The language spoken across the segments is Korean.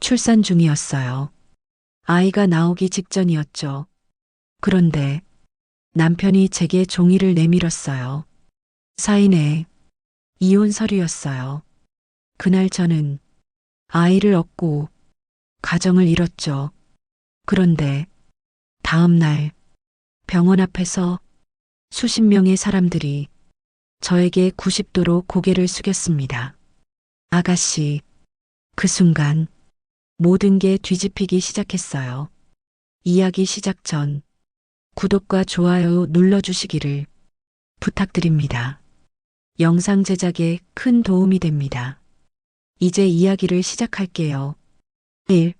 출산 중이었어요. 아이가 나오기 직전이었죠. 그런데 남편이 제게 종이를 내밀었어요. 사인에 이혼 서류였어요. 그날 저는 아이를 얻고 가정을 이뤘죠. 그런데 다음 날 병원 앞에서 수십 명의 사람들이 저에게 90도로 고개를 숙였습니다. 아가씨, 그 순간 모든 게 뒤집히기 시작했어요. 이야기 시작 전 구독과 좋아요 눌러주시기를 부탁드립니다. 영상 제작에 큰 도움이 됩니다. 이제 이야기를 시작할게요. 1.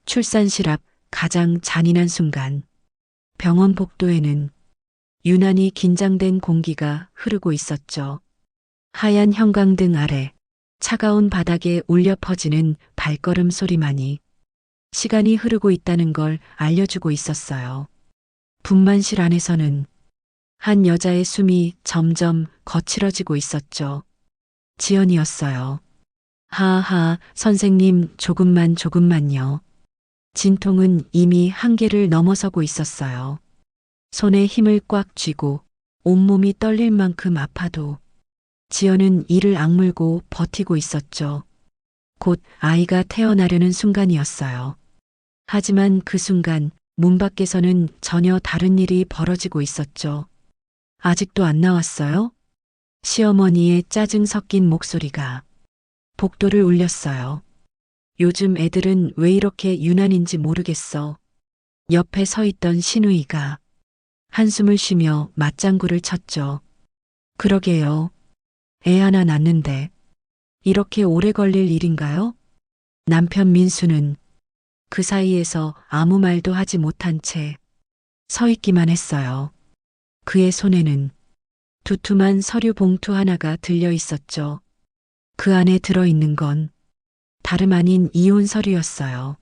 출산실 앞 가장 잔인한 순간. 병원 복도에는 유난히 긴장된 공기가 흐르고 있었죠. 하얀 형광등 아래 차가운 바닥에 울려 퍼지는 발걸음 소리만이 시간이 흐르고 있다는 걸 알려주고 있었어요. 분만실 안에서는 한 여자의 숨이 점점 거칠어지고 있었죠. 지연이었어요. 하하, 선생님, 조금만요. 진통은 이미 한계를 넘어서고 있었어요. 손에 힘을 꽉 쥐고 온몸이 떨릴 만큼 아파도 지연은 이를 악물고 버티고 있었죠. 곧 아이가 태어나려는 순간이었어요. 하지만 그 순간 문 밖에서는 전혀 다른 일이 벌어지고 있었죠. 아직도 안 나왔어요? 시어머니의 짜증 섞인 목소리가 복도를 울렸어요. 요즘 애들은 왜 이렇게 유난인지 모르겠어. 옆에 서 있던 신우이가 한숨을 쉬며 맞장구를 쳤죠. 그러게요. 애 하나 낳는데 이렇게 오래 걸릴 일인가요? 남편 민수는 그 사이에서 아무 말도 하지 못한 채 서 있기만 했어요. 그의 손에는 두툼한 서류 봉투 하나가 들려 있었죠. 그 안에 들어있는 건 다름 아닌 이혼 서류였어요.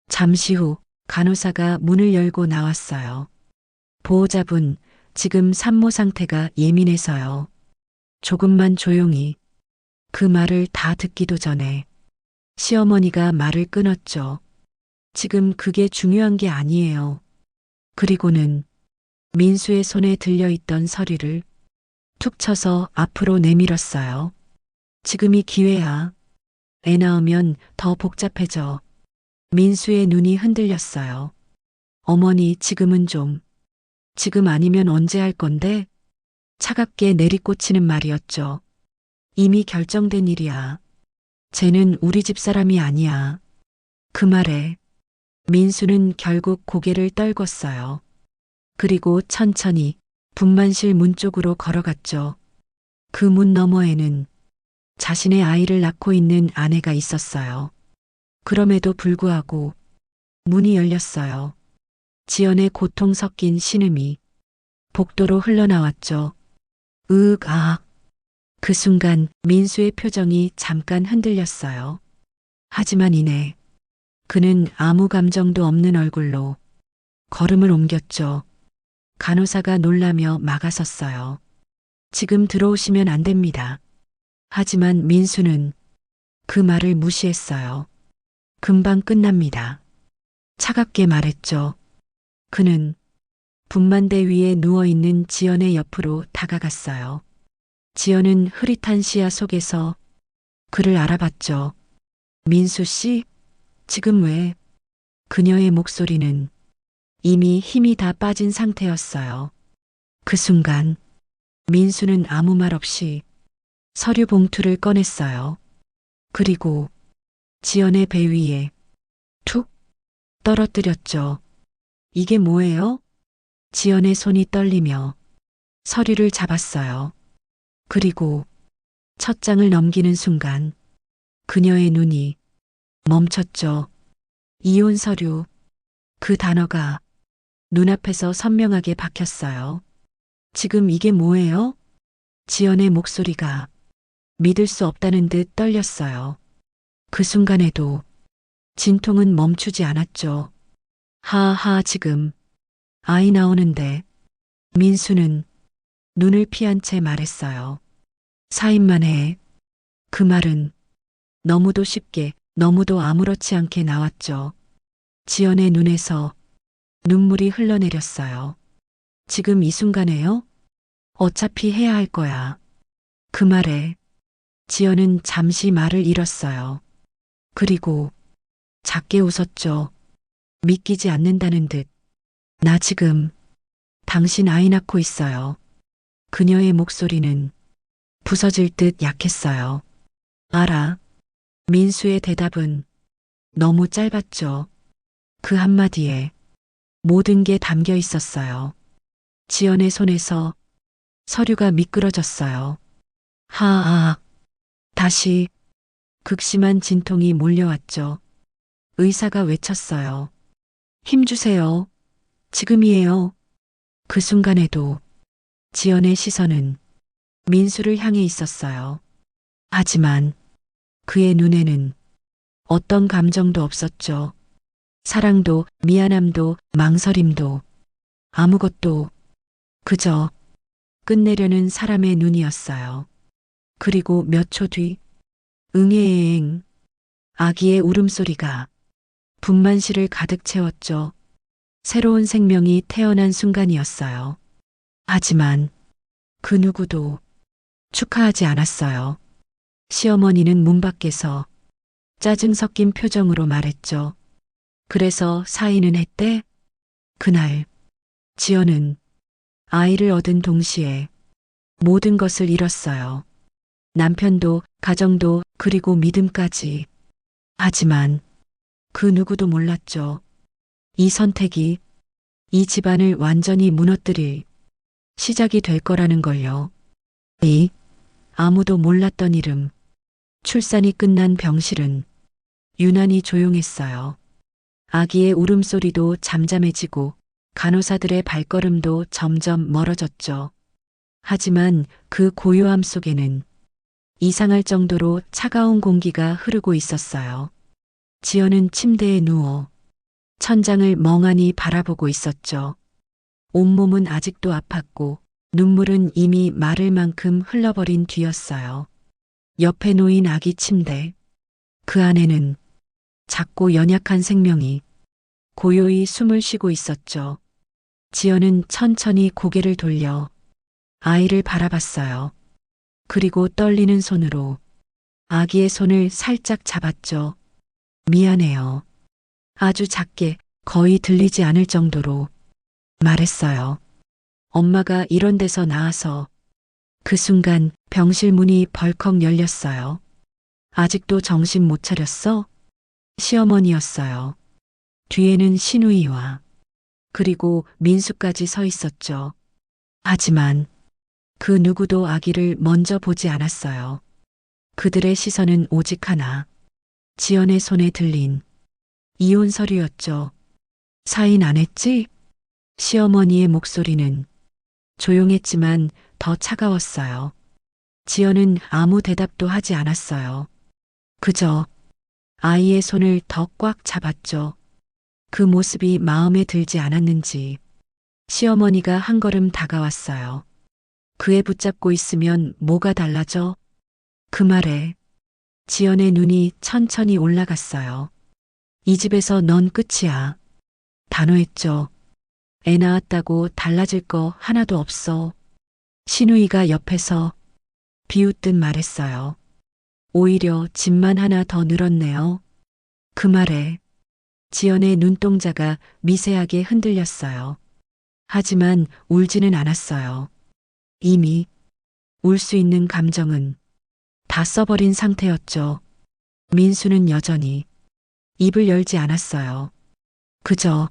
잠시 후 간호사가 문을 열고 나왔어요. 보호자분, 지금 산모 상태가 예민해서요. 조금만 조용히. 그 말을 다 듣기도 전에 시어머니가 말을 끊었죠. 지금 그게 중요한 게 아니에요. 그리고는 민수의 손에 들려있던 서류를 툭 쳐서 앞으로 내밀었어요. 지금이 기회야. 애 낳으면 더 복잡해져. 민수의 눈이 흔들렸어요. 어머니, 지금은 좀. 지금 아니면 언제 할 건데? 차갑게 내리꽂히는 말이었죠. 이미 결정된 일이야. 쟤는 우리 집 사람이 아니야. 그 말에 민수는 결국 고개를 떨궜어요. 그리고 천천히 분만실 문 쪽으로 걸어갔죠. 그 문 너머에는 자신의 아이를 낳고 있는 아내가 있었어요. 그럼에도 불구하고 문이 열렸어요. 지연의 고통 섞인 신음이 복도로 흘러나왔죠. 으윽, 아. 그 순간 민수의 표정이 잠깐 흔들렸어요. 하지만 이내 그는 아무 감정도 없는 얼굴로 걸음을 옮겼죠. 간호사가 놀라며 막아섰어요. 지금 들어오시면 안 됩니다. 하지만 민수는 그 말을 무시했어요. 금방 끝납니다. 차갑게 말했죠. 그는 분만대 위에 누워있는 지연의 옆으로 다가갔어요. 지연은 흐릿한 시야 속에서 그를 알아봤죠. 민수 씨, 지금 왜? 그녀의 목소리는 이미 힘이 다 빠진 상태였어요. 그 순간 민수는 아무 말 없이 서류 봉투를 꺼냈어요. 그리고 지연의 배 위에 툭 떨어뜨렸죠. 이게 뭐예요? 지연의 손이 떨리며 서류를 잡았어요. 그리고 첫 장을 넘기는 순간 그녀의 눈이 멈췄죠. 이혼 서류. 그 단어가 눈앞에서 선명하게 박혔어요. 지금 이게 뭐예요? 지연의 목소리가 믿을 수 없다는 듯 떨렸어요. 그 순간에도 진통은 멈추지 않았죠. 하하, 지금 아이 나오는데. 민수는 눈을 피한 채 말했어요. 사인만 해. 그 말은 너무도 쉽게 너무도 아무렇지 않게 나왔죠. 지연의 눈에서 눈물이 흘러내렸어요. 지금 이 순간에요? 어차피 해야 할 거야. 그 말에 지연은 잠시 말을 잃었어요. 그리고 작게 웃었죠. 믿기지 않는다는 듯. 나 지금 당신 아이 낳고 있어요. 그녀의 목소리는 부서질 듯 약했어요. 알아. 민수의 대답은 너무 짧았죠. 그 한마디에 모든 게 담겨 있었어요. 지연의 손에서 서류가 미끄러졌어요. 하아. 다시 극심한 진통이 몰려왔죠. 의사가 외쳤어요. 힘주세요. 지금이에요. 그 순간에도 지연의 시선은 민수를 향해 있었어요. 하지만 그의 눈에는 어떤 감정도 없었죠. 사랑도, 미안함도, 망설임도, 아무것도, 그저 끝내려는 사람의 눈이었어요. 그리고 몇 초 뒤, 응애애앵, 아기의 울음소리가 분만실을 가득 채웠죠. 새로운 생명이 태어난 순간이었어요. 하지만 그 누구도 축하하지 않았어요. 시어머니는 문 밖에서 짜증 섞인 표정으로 말했죠. 그래서 사인은 했대? 그날 지연은 아이를 얻은 동시에 모든 것을 잃었어요. 남편도, 가정도, 그리고 믿음까지. 하지만 그 누구도 몰랐죠. 이 선택이 이 집안을 완전히 무너뜨릴 시작이 될 거라는 걸요. 이 아무도 몰랐던 이름. 출산이 끝난 병실은 유난히 조용했어요. 아기의 울음소리도 잠잠해지고 간호사들의 발걸음도 점점 멀어졌죠. 하지만 그 고요함 속에는 이상할 정도로 차가운 공기가 흐르고 있었어요. 지연은 침대에 누워 천장을 멍하니 바라보고 있었죠. 온몸은 아직도 아팠고 눈물은 이미 마를 만큼 흘러버린 뒤였어요. 옆에 놓인 아기 침대. 그 안에는 작고 연약한 생명이 고요히 숨을 쉬고 있었죠. 지연은 천천히 고개를 돌려 아이를 바라봤어요. 그리고 떨리는 손으로 아기의 손을 살짝 잡았죠. 미안해요. 아주 작게, 거의 들리지 않을 정도로 말했어요. 엄마가 이런 데서 나와서. 그 순간 병실 문이 벌컥 열렸어요. 아직도 정신 못 차렸어? 시어머니였어요. 뒤에는 신우이와 그리고 민수까지 서 있었죠. 하지만 그 누구도 아기를 먼저 보지 않았어요. 그들의 시선은 오직 하나. 지연의 손에 들린 이혼 서류였죠. 사인 안 했지? 시어머니의 목소리는 조용했지만 더 차가웠어요. 지연은 아무 대답도 하지 않았어요. 그저 아이의 손을 더 꽉 잡았죠. 그 모습이 마음에 들지 않았는지 시어머니가 한 걸음 다가왔어요. 그애 붙잡고 있으면 뭐가 달라져? 그 말에 지연의 눈이 천천히 올라갔어요. 이 집에서 넌 끝이야. 단호했죠. 애 낳았다고 달라질 거 하나도 없어. 신우이가 옆에서 비웃듯 말했어요. 오히려 집만 하나 더 늘었네요. 그 말에 지연의 눈동자가 미세하게 흔들렸어요. 하지만 울지는 않았어요. 이미 울 수 있는 감정은 다 써버린 상태였죠. 민수는 여전히 입을 열지 않았어요. 그저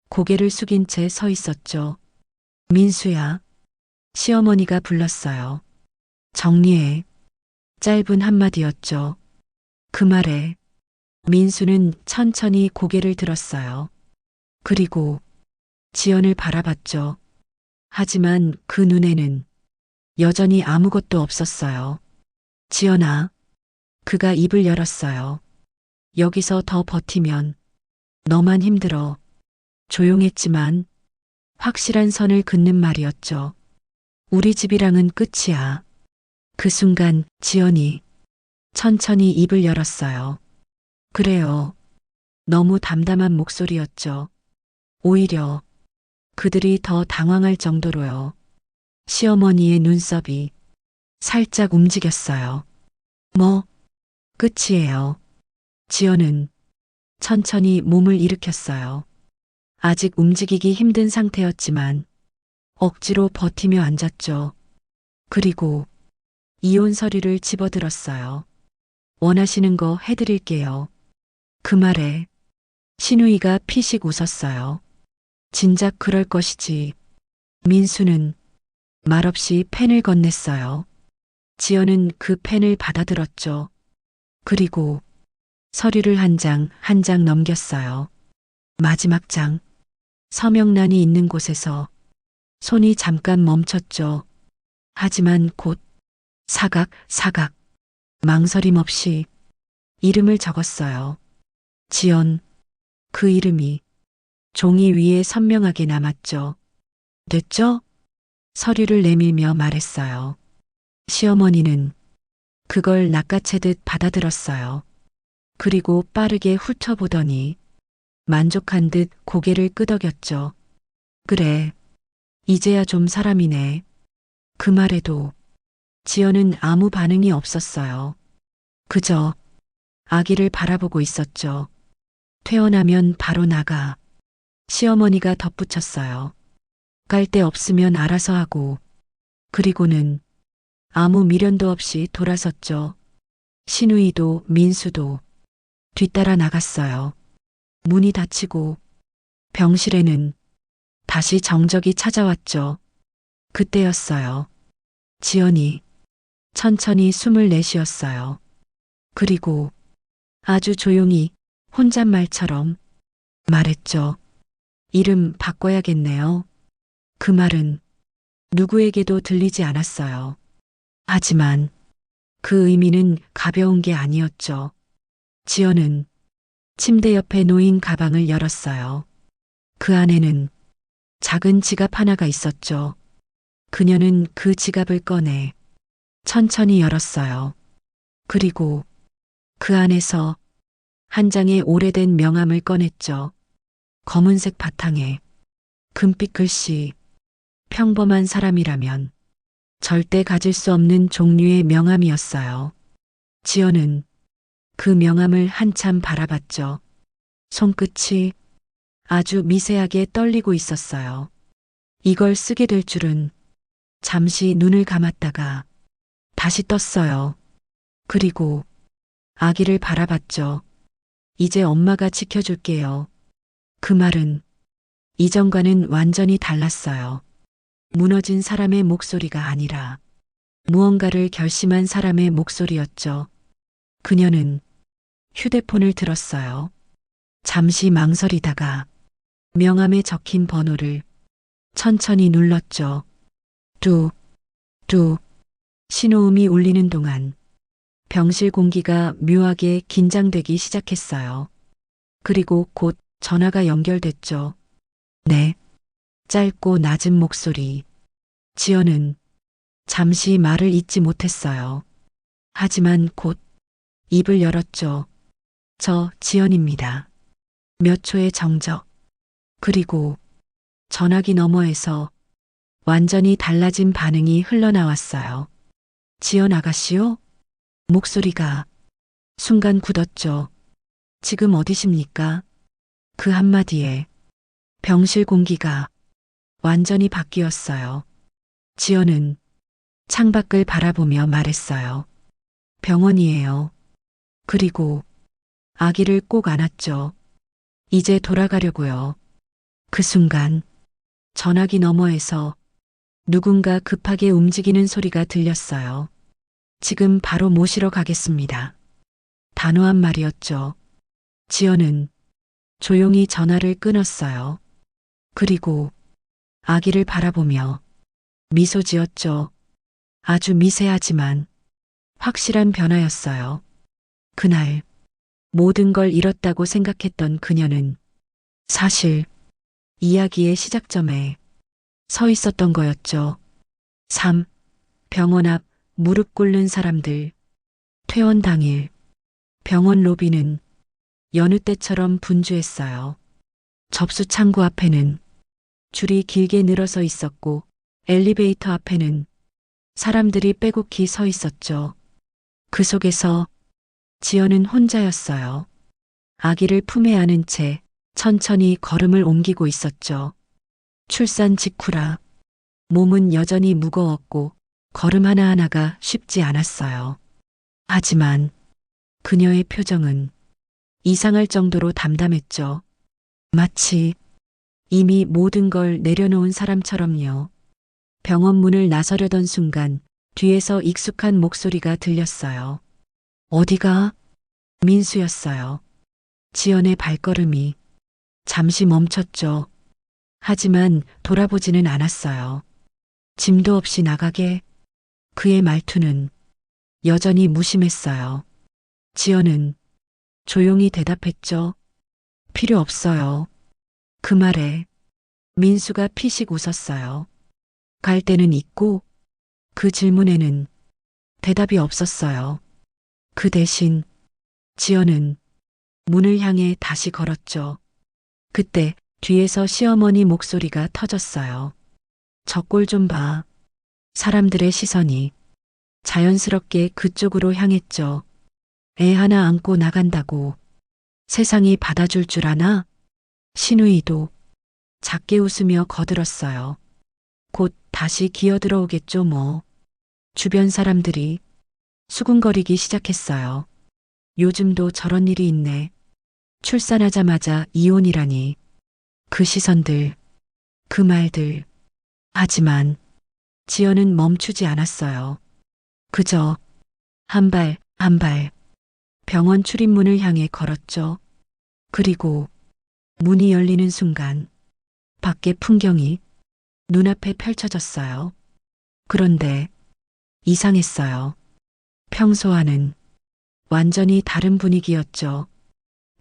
고개를 숙인 채 서 있었죠. 민수야. 시어머니가 불렀어요. 정리해. 짧은 한마디였죠. 그 말에 민수는 천천히 고개를 들었어요. 그리고 지연을 바라봤죠. 하지만 그 눈에는 여전히 아무것도 없었어요. 지연아. 그가 입을 열었어요. 여기서 더 버티면 너만 힘들어. 조용했지만 확실한 선을 긋는 말이었죠. 우리 집이랑은 끝이야. 그 순간 지연이 천천히 입을 열었어요. 그래요. 너무 담담한 목소리였죠. 오히려 그들이 더 당황할 정도로요. 시어머니의 눈썹이 살짝 움직였어요. 뭐, 끝이에요. 지연은 천천히 몸을 일으켰어요. 아직 움직이기 힘든 상태였지만 억지로 버티며 앉았죠. 그리고 이혼 서류를 집어들었어요. 원하시는 거 해드릴게요. 그 말에 신우이가 피식 웃었어요. 진작 그럴 것이지. 민수는 말없이 펜을 건넸어요. 지연은 그 펜을 받아들었죠. 그리고 서류를 한 장 한 장 넘겼어요. 마지막 장. 서명란이 있는 곳에서 손이 잠깐 멈췄죠. 하지만 곧 사각, 망설임 없이 이름을 적었어요. 지연. 그 이름이 종이 위에 선명하게 남았죠. 됐죠? 서류를 내밀며 말했어요. 시어머니는 그걸 낚아채듯 받아들었어요. 그리고 빠르게 훑어보더니 만족한 듯 고개를 끄덕였죠. 그래, 이제야 좀 사람이네. 그 말에도 지연은 아무 반응이 없었어요. 그저 아기를 바라보고 있었죠. 퇴원하면 바로 나가. 시어머니가 덧붙였어요. 갈 데 없으면 알아서 하고. 그리고는 아무 미련도 없이 돌아섰죠. 신우이도 민수도 뒤따라 나갔어요. 문이 닫히고 병실에는 다시 정적이 찾아왔죠. 그때였어요. 지연이 천천히 숨을 내쉬었어요. 그리고 아주 조용히 혼잣말처럼 말했죠. 이름 바꿔야겠네요. 그 말은 누구에게도 들리지 않았어요. 하지만 그 의미는 가벼운 게 아니었죠. 지연은 침대 옆에 놓인 가방을 열었어요. 그 안에는 작은 지갑 하나가 있었죠. 그녀는 그 지갑을 꺼내 천천히 열었어요. 그리고 그 안에서 한 장의 오래된 명함을 꺼냈죠. 검은색 바탕에 금빛 글씨. 평범한 사람이라면 절대 가질 수 없는 종류의 명함이었어요. 지연은 그 명함을 한참 바라봤죠. 손끝이 아주 미세하게 떨리고 있었어요. 이걸 쓰게 될 줄은. 잠시 눈을 감았다가 다시 떴어요. 그리고 아기를 바라봤죠. 이제 엄마가 지켜줄게요. 그 말은 이전과는 완전히 달랐어요. 무너진 사람의 목소리가 아니라 무언가를 결심한 사람의 목소리였죠. 그녀는 휴대폰을 들었어요. 잠시 망설이다가 명함에 적힌 번호를 천천히 눌렀죠. 뚝, 뚝. 신호음이 울리는 동안 병실 공기가 묘하게 긴장되기 시작했어요. 그리고 곧 전화가 연결됐죠. 네. 짧고 낮은 목소리. 지연은 잠시 말을 잇지 못했어요. 하지만 곧 입을 열었죠. 저 지연입니다. 몇 초의 정적. 그리고 전화기 너머에서 완전히 달라진 반응이 흘러나왔어요. 지연 아가씨요? 목소리가 순간 굳었죠. 지금 어디십니까? 그 한마디에 병실 공기가 완전히 바뀌었어요. 지연은 창밖을 바라보며 말했어요. 병원이에요. 그리고 아기를 꼭 안았죠. 이제 돌아가려고요. 그 순간 전화기 너머에서 누군가 급하게 움직이는 소리가 들렸어요. 지금 바로 모시러 가겠습니다. 단호한 말이었죠. 지연은 조용히 전화를 끊었어요. 그리고 아기를 바라보며 미소 지었죠. 아주 미세하지만 확실한 변화였어요. 그날 모든 걸 잃었다고 생각했던 그녀는 사실 이야기의 시작점에 서 있었던 거였죠. 3. 병원 앞 무릎 꿇는 사람들. 퇴원 당일 병원 로비는 여느 때처럼 분주했어요. 접수 창구 앞에는 줄이 길게 늘어서 있었고 엘리베이터 앞에는 사람들이 빼곡히 서 있었죠. 그 속에서 지연은 혼자였어요. 아기를 품에 안은 채 천천히 걸음을 옮기고 있었죠. 출산 직후라 몸은 여전히 무거웠고 걸음 하나하나가 쉽지 않았어요. 하지만 그녀의 표정은 이상할 정도로 담담했죠. 마치 이미 모든 걸 내려놓은 사람처럼요. 병원 문을 나서려던 순간 뒤에서 익숙한 목소리가 들렸어요. 어디가? 민수였어요. 지연의 발걸음이 잠시 멈췄죠. 하지만 돌아보지는 않았어요. 짐도 없이 나가게. 그의 말투는 여전히 무심했어요. 지연은 조용히 대답했죠. 필요 없어요. 그 말에 민수가 피식 웃었어요. 갈 데는 있고 그 질문에는 대답이 없었어요. 그 대신 지연은 문을 향해 다시 걸었죠. 그때 뒤에서 시어머니 목소리가 터졌어요. 저 꼴 좀 봐. 사람들의 시선이 자연스럽게 그쪽으로 향했죠. 애 하나 안고 나간다고 세상이 받아줄 줄 아나? 신우이도 작게 웃으며 거들었어요. 곧 다시 기어들어오겠죠 뭐. 주변 사람들이 수군거리기 시작했어요. 요즘도 저런 일이 있네. 출산하자마자 이혼이라니. 그 시선들, 그 말들. 하지만 지연은 멈추지 않았어요. 그저 한 발, 한 발 병원 출입문을 향해 걸었죠. 그리고 문이 열리는 순간 밖의 풍경이 눈앞에 펼쳐졌어요. 그런데 이상했어요. 평소와는 완전히 다른 분위기였죠.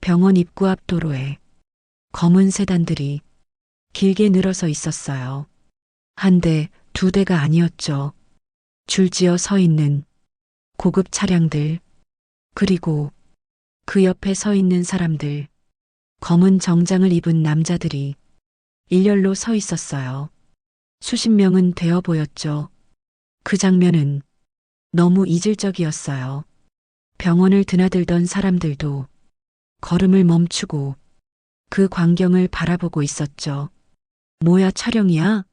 병원 입구 앞 도로에 검은 세단들이 길게 늘어서 있었어요. 한 대, 두 대가 아니었죠. 줄지어 서 있는 고급 차량들, 그리고 그 옆에 서 있는 사람들, 검은 정장을 입은 남자들이 일렬로 서 있었어요. 수십 명은 되어 보였죠. 그 장면은 너무 이질적이었어요. 병원을 드나들던 사람들도 걸음을 멈추고 그 광경을 바라보고 있었죠. 뭐야, 촬영이야?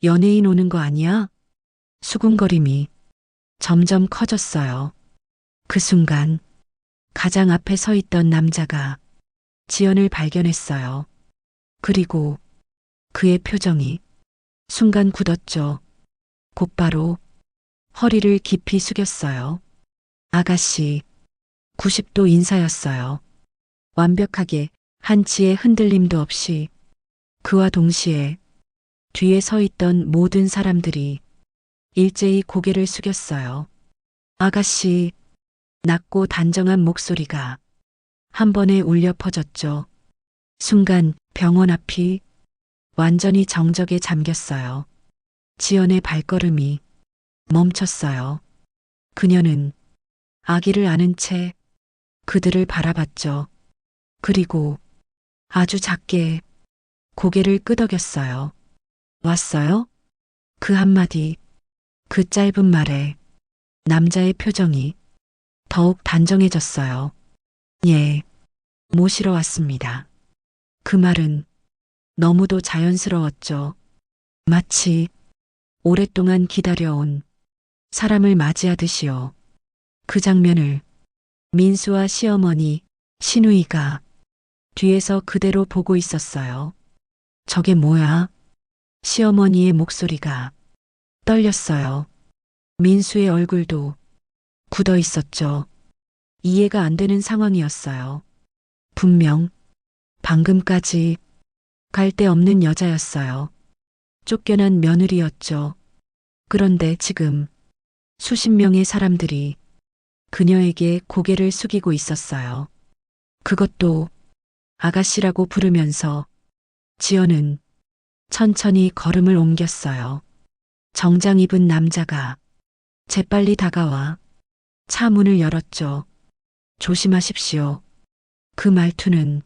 연예인 오는 거 아니야? 수군거림이 점점 커졌어요. 그 순간 가장 앞에 서 있던 남자가 지연을 발견했어요. 그리고 그의 표정이 순간 굳었죠. 곧바로 허리를 깊이 숙였어요. 아가씨, 90도 인사였어요. 완벽하게 한치의 흔들림도 없이. 그와 동시에 뒤에 서 있던 모든 사람들이 일제히 고개를 숙였어요. 아가씨, 낮고 단정한 목소리가 한 번에 울려 퍼졌죠. 순간 병원 앞이 완전히 정적에 잠겼어요. 지연의 발걸음이 멈췄어요. 그녀는 아기를 안은 채 그들을 바라봤죠. 그리고 아주 작게 고개를 끄덕였어요. 왔어요? 그 한마디, 그 짧은 말에 남자의 표정이 더욱 단정해졌어요. 예, 모시러 왔습니다. 그 말은 너무도 자연스러웠죠. 마치 오랫동안 기다려온 사람을 맞이하듯이요. 그 장면을 민수와 시어머니, 신우이가 뒤에서 그대로 보고 있었어요. 저게 뭐야? 시어머니의 목소리가 떨렸어요. 민수의 얼굴도 굳어 있었죠. 이해가 안 되는 상황이었어요. 분명 방금까지 갈 데 없는 여자였어요. 쫓겨난 며느리였죠. 그런데 지금 수십 명의 사람들이 그녀에게 고개를 숙이고 있었어요. 그것도 아가씨라고 부르면서 지연은 천천히 걸음을 옮겼어요. 정장 입은 남자가 재빨리 다가와 차 문을 열었죠. 조심하십시오. 그 말투는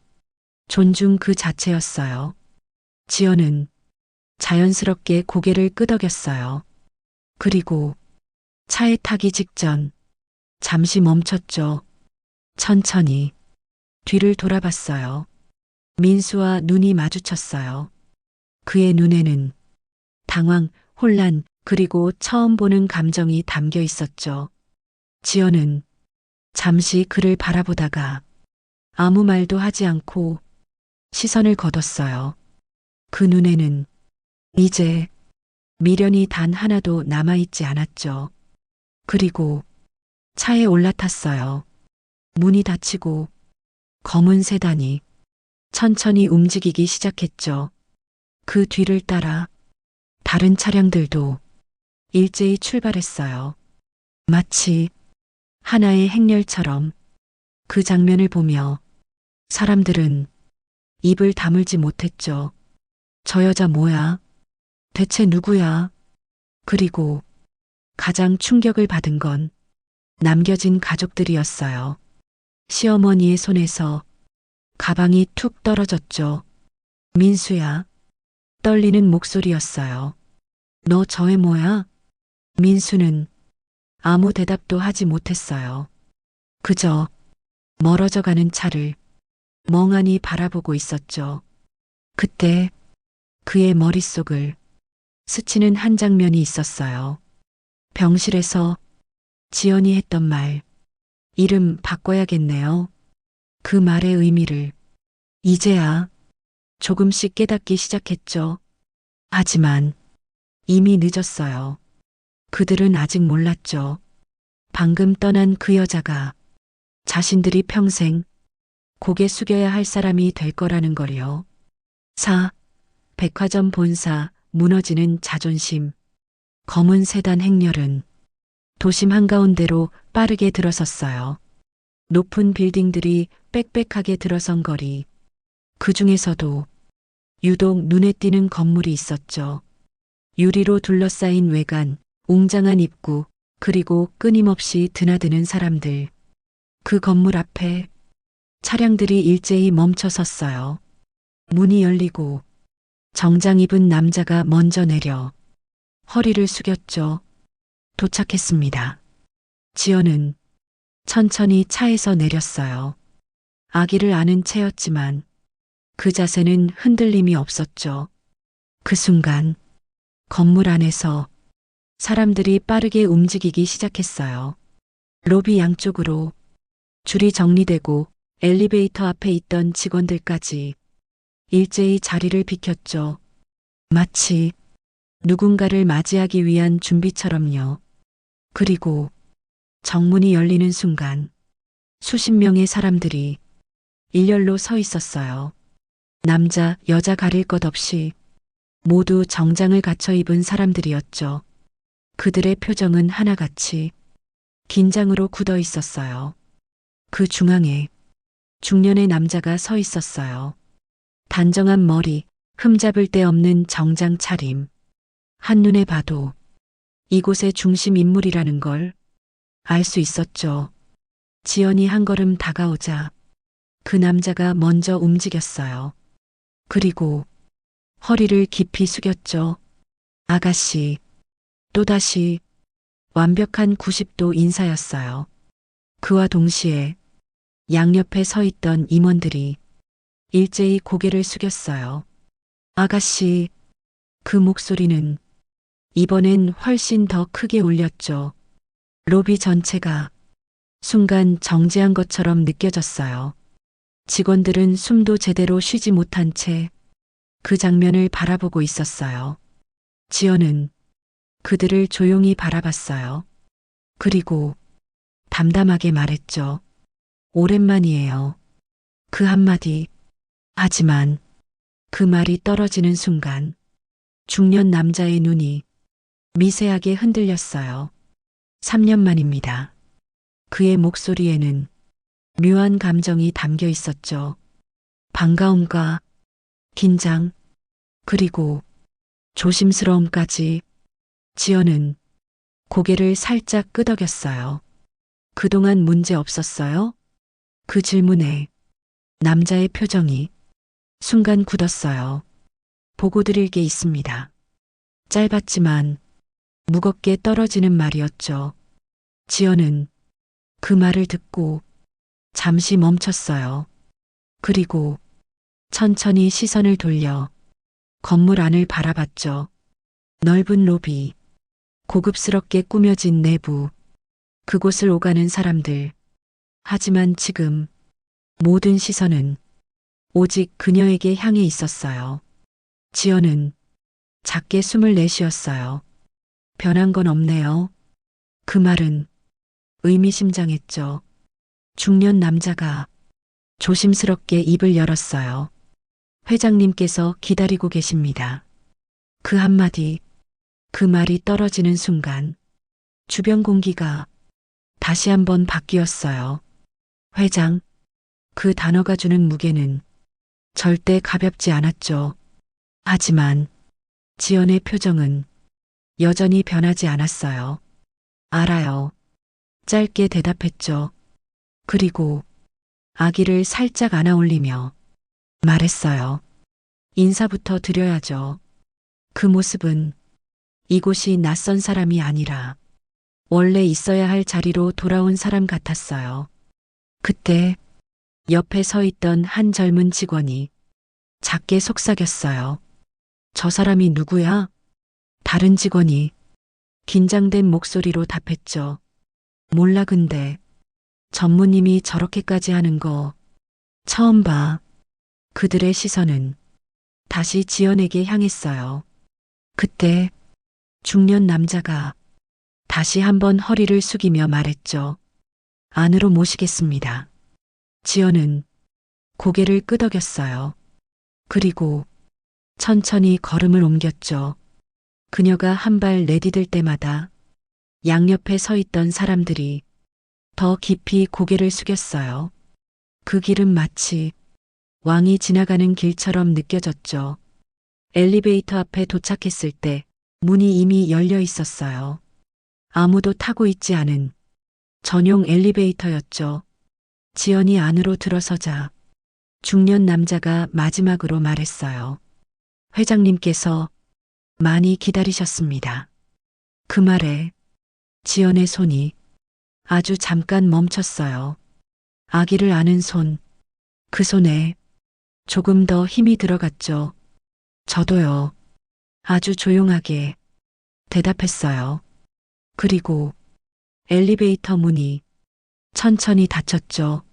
존중 그 자체였어요. 지연은 자연스럽게 고개를 끄덕였어요. 그리고 차에 타기 직전 잠시 멈췄죠. 천천히 뒤를 돌아봤어요. 민수와 눈이 마주쳤어요. 그의 눈에는 당황, 혼란, 그리고 처음 보는 감정이 담겨 있었죠. 지연은 잠시 그를 바라보다가 아무 말도 하지 않고 시선을 거뒀어요. 그 눈에는 이제 미련이 단 하나도 남아있지 않았죠. 그리고 차에 올라탔어요. 문이 닫히고 검은 세단이 천천히 움직이기 시작했죠. 그 뒤를 따라 다른 차량들도 일제히 출발했어요. 마치 하나의 행렬처럼 그 장면을 보며 사람들은 입을 다물지 못했죠. 저 여자 뭐야? 대체 누구야? 그리고 가장 충격을 받은 건 남겨진 가족들이었어요. 시어머니의 손에서 가방이 툭 떨어졌죠. 민수야. 떨리는 목소리였어요. 너 저 애 뭐야? 민수는 아무 대답도 하지 못했어요. 그저 멀어져 가는 차를 멍하니 바라보고 있었죠. 그때 그의 머릿속을 스치는 한 장면이 있었어요. 병실에서 지연이 했던 말, 이름 바꿔야겠네요. 그 말의 의미를 이제야 조금씩 깨닫기 시작했죠. 하지만 이미 늦었어요. 그들은 아직 몰랐죠. 방금 떠난 그 여자가 자신들이 평생 고개 숙여야 할 사람이 될 거라는 걸요. 백화점 본사 무너지는 자존심. 검은 세단 행렬은 도심 한가운데로 빠르게 들어섰어요. 높은 빌딩들이 빽빽하게 들어선 거리. 그 중에서도 유독 눈에 띄는 건물이 있었죠. 유리로 둘러싸인 외관, 웅장한 입구, 그리고 끊임없이 드나드는 사람들. 그 건물 앞에 차량들이 일제히 멈춰 섰어요. 문이 열리고 정장 입은 남자가 먼저 내려 허리를 숙였죠. 도착했습니다. 지연은 천천히 차에서 내렸어요. 아기를 안은 채였지만 그 자세는 흔들림이 없었죠. 그 순간 건물 안에서 사람들이 빠르게 움직이기 시작했어요. 로비 양쪽으로 줄이 정리되고 엘리베이터 앞에 있던 직원들까지 일제히 자리를 비켰죠. 마치 누군가를 맞이하기 위한 준비처럼요. 그리고 정문이 열리는 순간 수십 명의 사람들이 일렬로 서 있었어요. 남자, 여자 가릴 것 없이 모두 정장을 갖춰 입은 사람들이었죠. 그들의 표정은 하나같이 긴장으로 굳어 있었어요. 그 중앙에 중년의 남자가 서 있었어요. 단정한 머리, 흠잡을 데 없는 정장 차림. 한눈에 봐도 이곳의 중심 인물이라는 걸 알 수 있었죠. 지연이 한 걸음 다가오자 그 남자가 먼저 움직였어요. 그리고 허리를 깊이 숙였죠. 아가씨. 또다시 완벽한 90도 인사였어요. 그와 동시에 양옆에 서 있던 임원들이 일제히 고개를 숙였어요. 아가씨. 그 목소리는 이번엔 훨씬 더 크게 울렸죠. 로비 전체가 순간 정지한 것처럼 느껴졌어요. 직원들은 숨도 제대로 쉬지 못한 채 그 장면을 바라보고 있었어요. 지연은 그들을 조용히 바라봤어요. 그리고 담담하게 말했죠. 오랜만이에요. 그 한마디. 하지만 그 말이 떨어지는 순간 중년 남자의 눈이 미세하게 흔들렸어요. 3년 만입니다. 그의 목소리에는 묘한 감정이 담겨 있었죠. 반가움과 긴장, 그리고 조심스러움까지. 지연은 고개를 살짝 끄덕였어요. 그동안 문제 없었어요? 그 질문에 남자의 표정이 순간 굳었어요. 보고 드릴 게 있습니다. 짧았지만 무겁게 떨어지는 말이었죠. 지연은 그 말을 듣고 잠시 멈췄어요. 그리고 천천히 시선을 돌려 건물 안을 바라봤죠. 넓은 로비, 고급스럽게 꾸며진 내부, 그곳을 오가는 사람들. 하지만 지금 모든 시선은 오직 그녀에게 향해 있었어요. 지연은 작게 숨을 내쉬었어요. 변한 건 없네요. 그 말은 의미심장했죠. 중년 남자가 조심스럽게 입을 열었어요. 회장님께서 기다리고 계십니다. 그 한마디, 그 말이 떨어지는 순간 주변 공기가 다시 한번 바뀌었어요. 회장, 그 단어가 주는 무게는 절대 가볍지 않았죠. 하지만 지연의 표정은 여전히 변하지 않았어요. 알아요. 짧게 대답했죠. 그리고 아기를 살짝 안아 올리며 말했어요. 인사부터 드려야죠. 그 모습은 이곳이 낯선 사람이 아니라 원래 있어야 할 자리로 돌아온 사람 같았어요. 그때 옆에 서 있던 한 젊은 직원이 작게 속삭였어요. 저 사람이 누구야? 다른 직원이 긴장된 목소리로 답했죠. 몰라 근데 전무님이 저렇게까지 하는 거 처음 봐. 그들의 시선은 다시 지연에게 향했어요. 그때 중년 남자가 다시 한번 허리를 숙이며 말했죠. 안으로 모시겠습니다. 지연은 고개를 끄덕였어요. 그리고 천천히 걸음을 옮겼죠. 그녀가 한 발 내디딜 때마다 양옆에 서 있던 사람들이 더 깊이 고개를 숙였어요. 그 길은 마치 왕이 지나가는 길처럼 느껴졌죠. 엘리베이터 앞에 도착했을 때 문이 이미 열려 있었어요. 아무도 타고 있지 않은 전용 엘리베이터였죠. 지연이 안으로 들어서자 중년 남자가 마지막으로 말했어요. 회장님께서 많이 기다리셨습니다. 그 말에 지연의 손이 아주 잠깐 멈췄어요. 아기를 안은 손, 그 손에 조금 더 힘이 들어갔죠. 저도요. 아주 조용하게 대답했어요. 그리고 엘리베이터 문이 천천히 닫혔죠.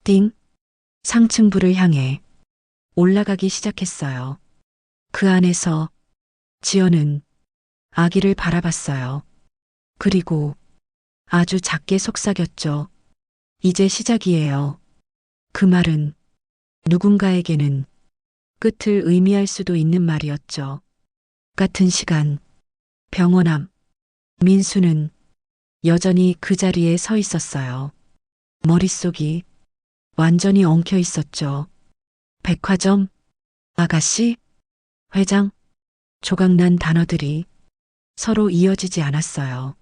띵! 상층부를 향해 올라가기 시작했어요. 그 안에서 지연은 아기를 바라봤어요. 그리고 아주 작게 속삭였죠. 이제 시작이에요. 그 말은 누군가에게는 끝을 의미할 수도 있는 말이었죠. 같은 시간, 병원 앞, 민수는 여전히 그 자리에 서 있었어요. 머릿속이 완전히 엉켜 있었죠. 백화점, 아가씨, 회장, 조각난 단어들이 서로 이어지지 않았어요.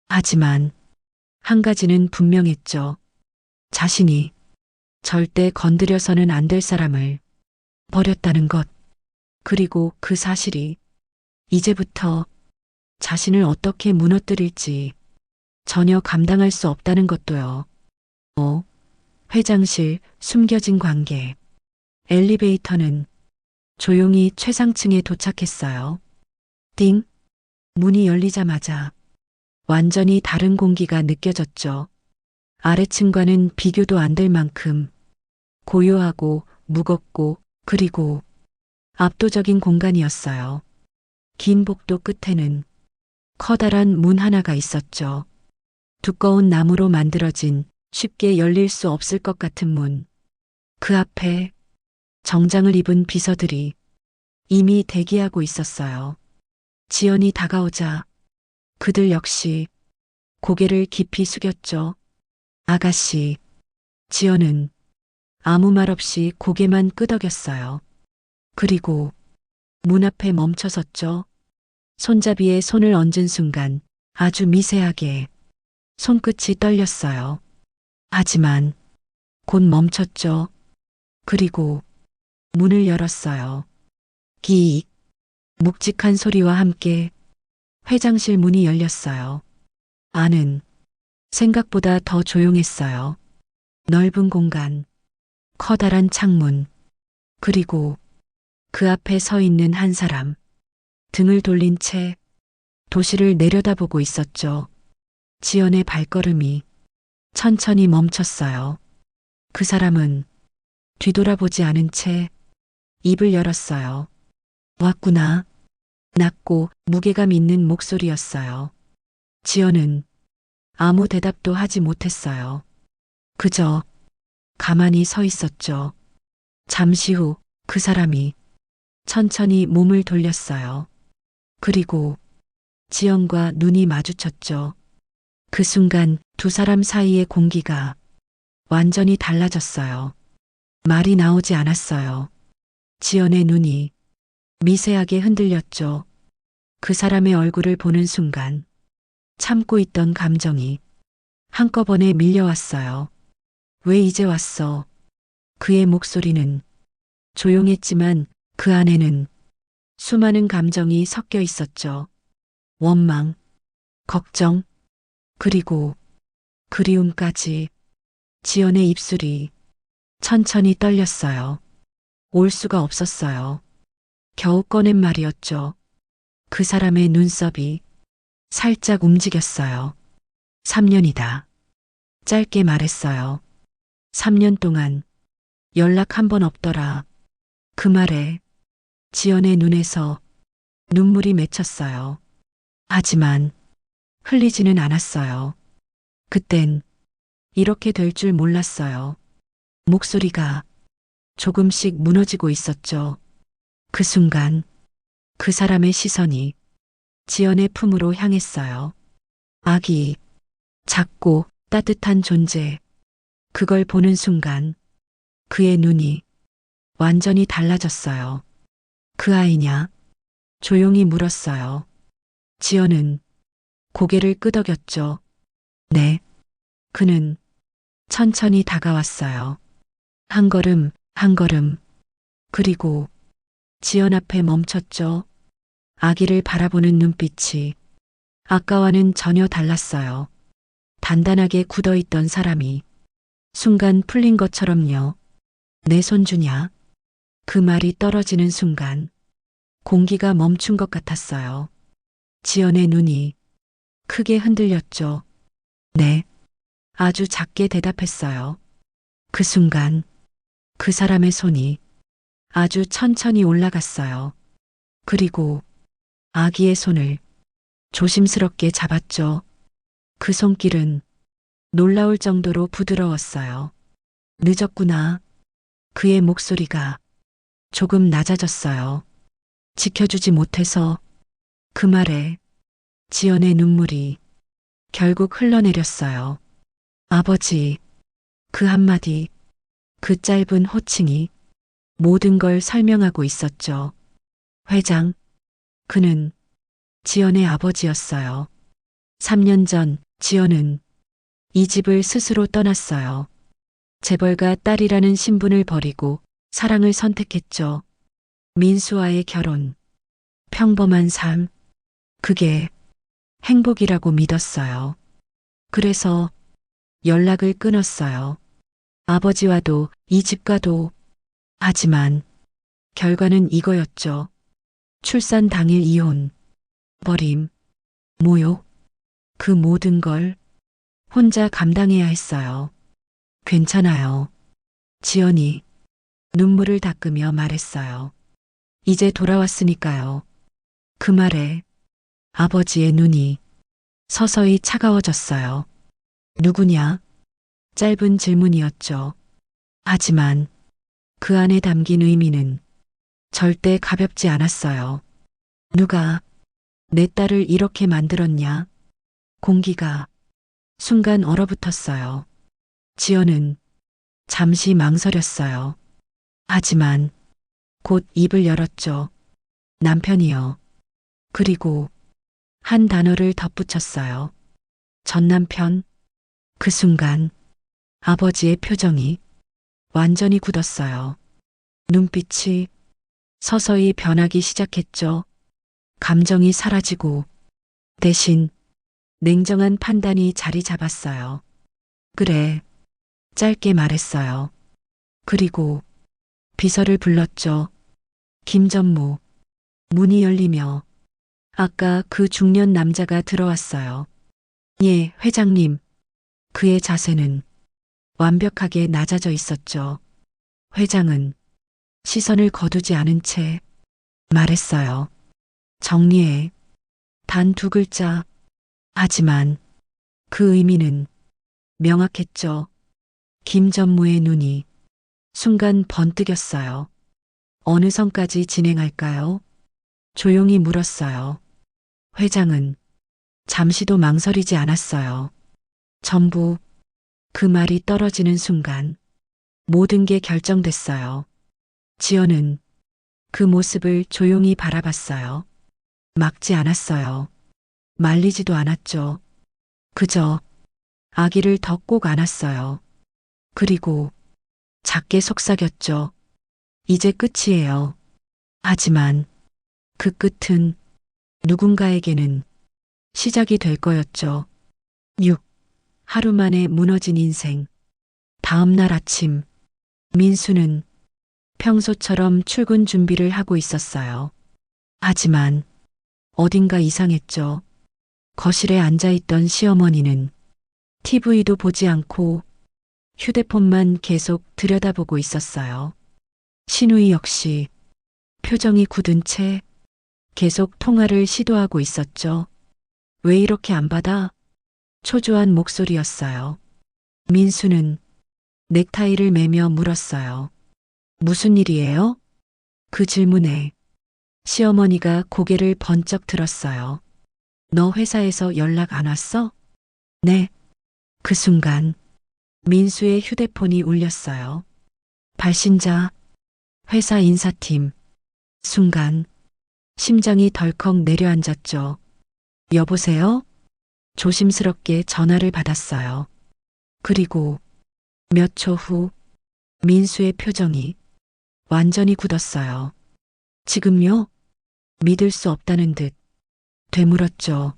하지만 한 가지는 분명했죠. 자신이 절대 건드려서는 안 될 사람을 버렸다는 것. 그리고 그 사실이 이제부터 자신을 어떻게 무너뜨릴지 전혀 감당할 수 없다는 것도요. 회장실 숨겨진 관계. 엘리베이터는 조용히 최상층에 도착했어요. 띵! 문이 열리자마자 완전히 다른 공기가 느껴졌죠. 아래층과는 비교도 안 될 만큼 고요하고 무겁고 그리고 압도적인 공간이었어요. 긴 복도 끝에는 커다란 문 하나가 있었죠. 두꺼운 나무로 만들어진 쉽게 열릴 수 없을 것 같은 문. 그 앞에 정장을 입은 비서들이 이미 대기하고 있었어요. 지연이 다가오자 그들 역시 고개를 깊이 숙였죠. 아가씨, 지연은 아무 말 없이 고개만 끄덕였어요. 그리고 문 앞에 멈춰섰죠. 손잡이에 손을 얹은 순간 아주 미세하게 손끝이 떨렸어요. 하지만 곧 멈췄죠. 그리고 문을 열었어요. 기익, 묵직한 소리와 함께 회장실 문이 열렸어요. 안은 생각보다 더 조용했어요. 넓은 공간, 커다란 창문, 그리고 그 앞에 서 있는 한 사람, 등을 돌린 채 도시를 내려다보고 있었죠. 지연의 발걸음이 천천히 멈췄어요. 그 사람은 뒤돌아보지 않은 채 입을 열었어요. 왔구나. 낮고 무게감 있는 목소리였어요. 지연은 아무 대답도 하지 못했어요. 그저 가만히 서 있었죠. 잠시 후 그 사람이 천천히 몸을 돌렸어요. 그리고 지연과 눈이 마주쳤죠. 그 순간 두 사람 사이의 공기가 완전히 달라졌어요. 말이 나오지 않았어요. 지연의 눈이 미세하게 흔들렸죠. 그 사람의 얼굴을 보는 순간 참고 있던 감정이 한꺼번에 밀려왔어요. 왜 이제 왔어? 그의 목소리는 조용했지만 그 안에는 수많은 감정이 섞여 있었죠. 원망, 걱정, 그리고 그리움까지. 지연의 입술이 천천히 떨렸어요. 올 수가 없었어요. 겨우 꺼낸 말이었죠. 그 사람의 눈썹이 살짝 움직였어요. 3년이다. 짧게 말했어요. 3년 동안 연락 한 번 없더라. 그 말에 지연의 눈에서 눈물이 맺혔어요. 하지만 흘리지는 않았어요. 그땐 이렇게 될 줄 몰랐어요. 목소리가 조금씩 무너지고 있었죠. 그 순간 그 사람의 시선이 지연의 품으로 향했어요. 아기, 작고 따뜻한 존재. 그걸 보는 순간 그의 눈이 완전히 달라졌어요. 그 아이냐? 조용히 물었어요. 지연은 고개를 끄덕였죠. 네. 그는 천천히 다가왔어요. 한 걸음, 한 걸음. 그리고 지연 앞에 멈췄죠. 아기를 바라보는 눈빛이 아까와는 전혀 달랐어요. 단단하게 굳어있던 사람이 순간 풀린 것처럼요. 내 손주냐? 그 말이 떨어지는 순간 공기가 멈춘 것 같았어요. 지연의 눈이 크게 흔들렸죠. 네. 아주 작게 대답했어요. 그 순간 그 사람의 손이 아주 천천히 올라갔어요. 그리고 아기의 손을 조심스럽게 잡았죠. 그 손길은 놀라울 정도로 부드러웠어요. 늦었구나. 그의 목소리가 조금 낮아졌어요. 지켜주지 못해서. 그 말에 지연의 눈물이 결국 흘러내렸어요. 아버지. 그 한마디, 그 짧은 호칭이 모든 걸 설명하고 있었죠. 회장. 그는 지연의 아버지였어요. 3년 전 지연은 이 집을 스스로 떠났어요. 재벌가 딸이라는 신분을 버리고 사랑을 선택했죠. 민수와의 결혼, 평범한 삶, 그게 행복이라고 믿었어요. 그래서 연락을 끊었어요. 아버지와도 이 집과도. 하지만 결과는 이거였죠. 출산 당일 이혼, 버림, 모욕, 그 모든 걸 혼자 감당해야 했어요. 괜찮아요. 지연이 눈물을 닦으며 말했어요. 이제 돌아왔으니까요. 그 말에 아버지의 눈이 서서히 차가워졌어요. 누구냐? 짧은 질문이었죠. 하지만 그 안에 담긴 의미는 절대 가볍지 않았어요. 누가 내 딸을 이렇게 만들었냐? 공기가 순간 얼어붙었어요. 지연은 잠시 망설였어요. 하지만 곧 입을 열었죠. 남편이요. 그리고 한 단어를 덧붙였어요. 전 남편. 그 순간 아버지의 표정이 완전히 굳었어요. 눈빛이 서서히 변하기 시작했죠. 감정이 사라지고 대신 냉정한 판단이 자리 잡았어요. 그래, 짧게 말했어요. 그리고 비서를 불렀죠. 김전무. 문이 열리며 아까 그 중년 남자가 들어왔어요. 예, 회장님. 그의 자세는 완벽하게 낮아져 있었죠. 회장은 시선을 거두지 않은 채 말했어요. 정리해. 단 두 글자. 하지만 그 의미는 명확했죠. 김 전무의 눈이 순간 번뜩였어요. 어느 선까지 진행할까요? 조용히 물었어요. 회장은 잠시도 망설이지 않았어요. 전부 그 말이 떨어지는 순간 모든 게 결정됐어요. 지연은 그 모습을 조용히 바라봤어요. 막지 않았어요. 말리지도 않았죠. 그저 아기를 더 꼭 안았어요. 그리고 작게 속삭였죠. 이제 끝이에요. 하지만 그 끝은 누군가에게는 시작이 될 거였죠. 6. 하루 만에 무너진 인생. 다음 날 아침, 민수는 평소처럼 출근 준비를 하고 있었어요. 하지만 어딘가 이상했죠. 거실에 앉아있던 시어머니는 TV도 보지 않고 휴대폰만 계속 들여다보고 있었어요. 신우이 역시 표정이 굳은 채 계속 통화를 시도하고 있었죠. 왜 이렇게 안 받아? 초조한 목소리였어요. 민수는 넥타이를 매며 물었어요. 무슨 일이에요? 그 질문에 시어머니가 고개를 번쩍 들었어요. 너 회사에서 연락 안 왔어? 네. 그 순간 민수의 휴대폰이 울렸어요. 발신자, 회사 인사팀. 순간 심장이 덜컥 내려앉았죠. 여보세요? 조심스럽게 전화를 받았어요. 그리고 몇 초 후 민수의 표정이 완전히 굳었어요. 지금요? 믿을 수 없다는 듯 되물었죠.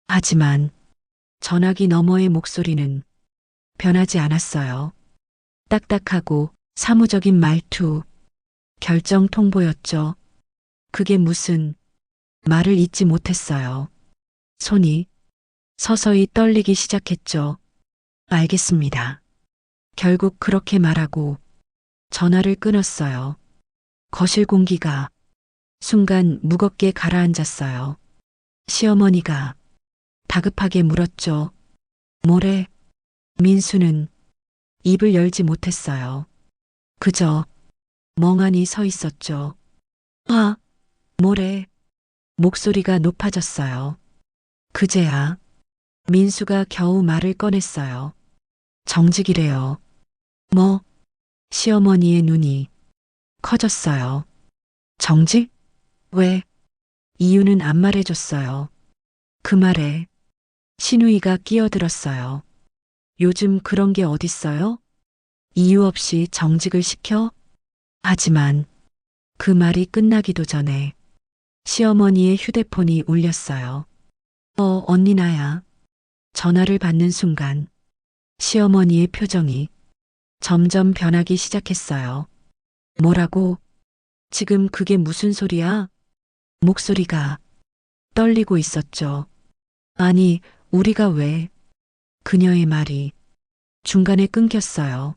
하지만 전화기 너머의 목소리는 변하지 않았어요. 딱딱하고 사무적인 말투, 결정 통보였죠. 그게 무슨 말을 잇지 못했어요. 손이 서서히 떨리기 시작했죠. 알겠습니다. 결국 그렇게 말하고 전화를 끊었어요. 거실 공기가 순간 무겁게 가라앉았어요. 시어머니가 다급하게 물었죠. 뭐래? 민수는 입을 열지 못했어요. 그저 멍하니 서 있었죠. 아, 뭐래? 목소리가 높아졌어요. 그제야 민수가 겨우 말을 꺼냈어요. 정직이래요. 뭐? 시어머니의 눈이 커졌어요. 정직? 왜? 이유는 안 말해줬어요. 그 말에 신우이가 끼어들었어요. 요즘 그런 게 어딨어요? 이유 없이 정직을 시켜? 하지만 그 말이 끝나기도 전에 시어머니의 휴대폰이 울렸어요. 언니 나야. 전화를 받는 순간 시어머니의 표정이 점점 변하기 시작했어요. 뭐라고? 지금 그게 무슨 소리야? 목소리가 떨리고 있었죠. 아니, 우리가 왜? 그녀의 말이 중간에 끊겼어요.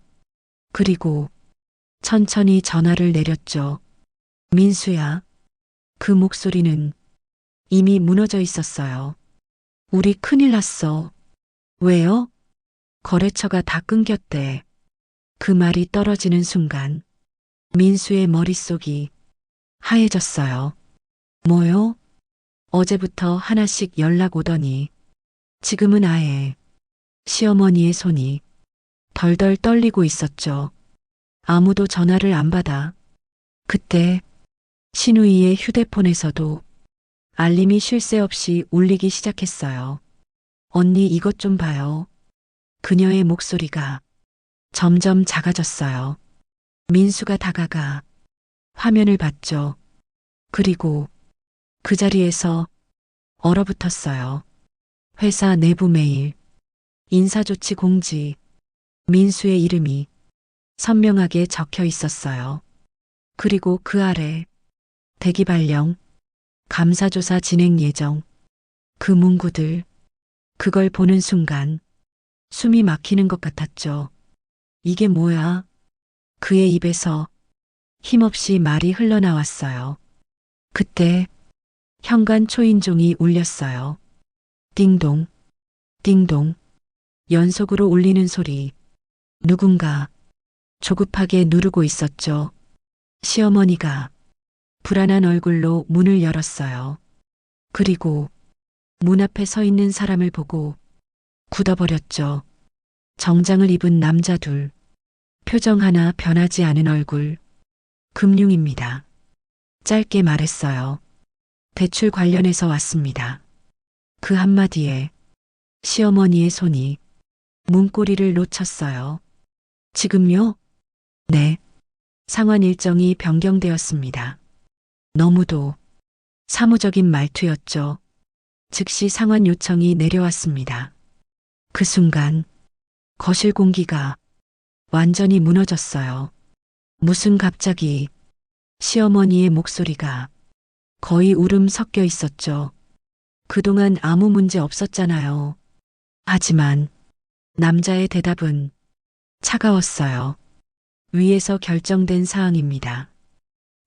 그리고 천천히 전화를 내렸죠. 민수야. 그 목소리는 이미 무너져 있었어요. 우리 큰일 났어. 왜요? 거래처가 다 끊겼대. 그 말이 떨어지는 순간 민수의 머릿속이 하얘졌어요. 뭐요? 어제부터 하나씩 연락 오더니 지금은 아예. 시어머니의 손이 덜덜 떨리고 있었죠. 아무도 전화를 안 받아. 그때 신우이의 휴대폰에서도 알림이 쉴 새 없이 울리기 시작했어요. 언니 이것 좀 봐요. 그녀의 목소리가 점점 작아졌어요. 민수가 다가가 화면을 봤죠. 그리고 그 자리에서 얼어붙었어요. 회사 내부 메일, 인사조치 공지, 민수의 이름이 선명하게 적혀 있었어요. 그리고 그 아래 대기 발령, 감사조사 진행 예정, 그 문구들, 그걸 보는 순간 숨이 막히는 것 같았죠. 이게 뭐야? 그의 입에서 힘없이 말이 흘러나왔어요. 그때 현관 초인종이 울렸어요. 띵동, 띵동, 연속으로 울리는 소리. 누군가 조급하게 누르고 있었죠. 시어머니가 불안한 얼굴로 문을 열었어요. 그리고 문 앞에 서 있는 사람을 보고 굳어버렸죠. 정장을 입은 남자 둘, 표정 하나 변하지 않은 얼굴. 금융입니다. 짧게 말했어요. 대출 관련해서 왔습니다. 그 한마디에 시어머니의 손이 문고리를 놓쳤어요. 지금요? 네. 상환 일정이 변경되었습니다. 너무도 사무적인 말투였죠. 즉시 상환 요청이 내려왔습니다. 그 순간 거실 공기가 완전히 무너졌어요. 무슨 갑자기 시어머니의 목소리가 거의 울음 섞여 있었죠. 그동안 아무 문제 없었잖아요. 하지만 남자의 대답은 차가웠어요. 위에서 결정된 사항입니다.